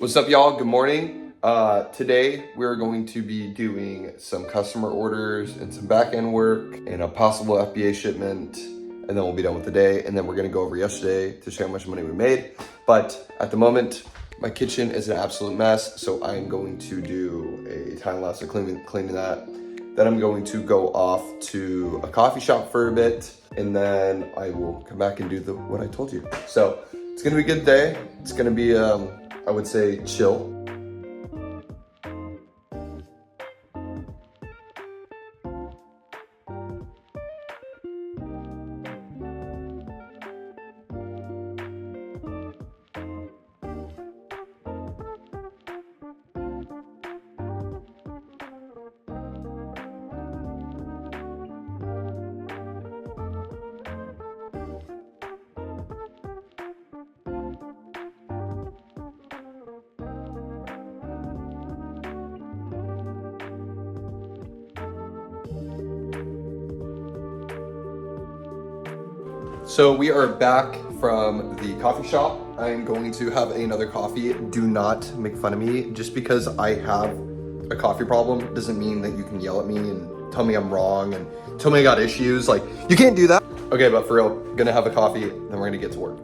What's up, y'all? Good morning. Today we're going to be doing some customer orders and some back-end work and a possible FBA shipment, and then we'll be done with the day. And then we're gonna go over yesterday to show how much money we made. But at the moment, my kitchen is an absolute mess, so I'm going to do a time lapse of cleaning that. Then I'm going to go off to a coffee shop for a bit, and then I will come back and do what I told you. So it's gonna be a good day. It's gonna be I would say chill. So we are back from the coffee shop. I'm going to have another coffee. Do not make fun of me. Just because I have a coffee problem doesn't mean that you can yell at me and tell me I'm wrong and tell me I got issues. Like, you can't do that. Okay, but for real, gonna have a coffee, then we're gonna get to work.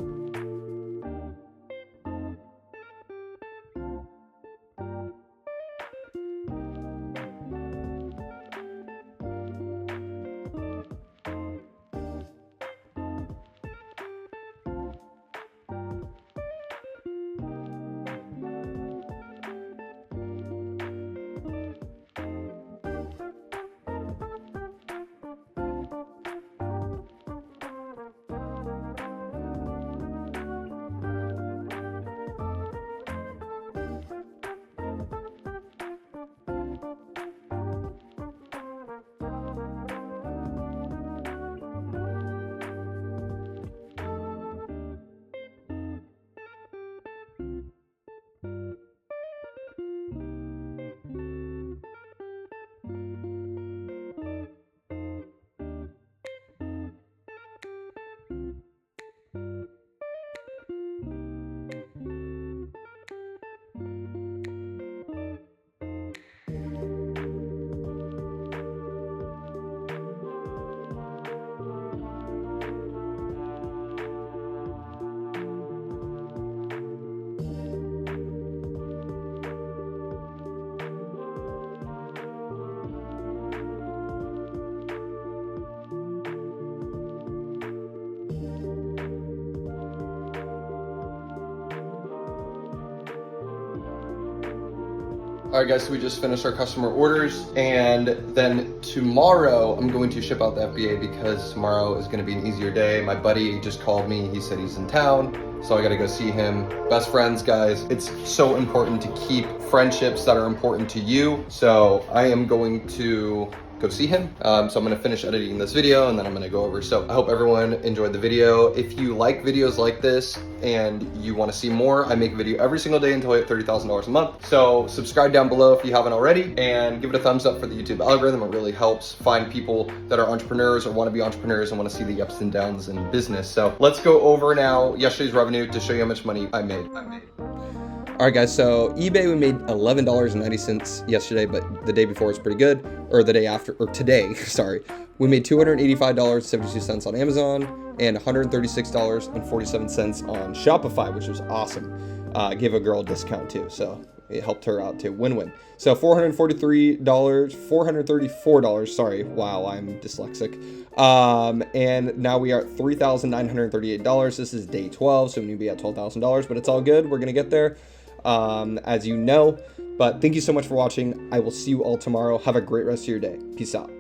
All right, guys, so we just finished our customer orders, and then tomorrow I'm going to ship out the FBA because tomorrow is gonna be an easier day. My buddy just called me, he said he's in town, so I gotta go see him. Best friends, guys. It's so important to keep friendships that are important to you. So I am going to go see him. So I'm gonna finish editing this video and then I'm gonna go over. So I hope everyone enjoyed the video. If you like videos like this and you wanna see more, I make a video every single day until I hit $30,000 a month. So subscribe down below if you haven't already, and give it a thumbs up for the YouTube algorithm. It really helps find people that are entrepreneurs or wanna be entrepreneurs and wanna see the ups and downs in business. So let's go over now yesterday's revenue to show you how much money I made. All right, guys, so eBay, we made $11.90 yesterday, but the day before was pretty good, or the day after, or today, sorry. We made $285.72 on Amazon and $136.47 on Shopify, which was awesome. Gave a girl a discount too, so it helped her out too, win-win. So $434, sorry, wow, I'm dyslexic. And now we are at $3,938. This is day 12, so we need to be at $12,000, but it's all good. We're gonna get there, as you know. But thank you so much for watching. I will see you all tomorrow. Have a great rest of your day. Peace out.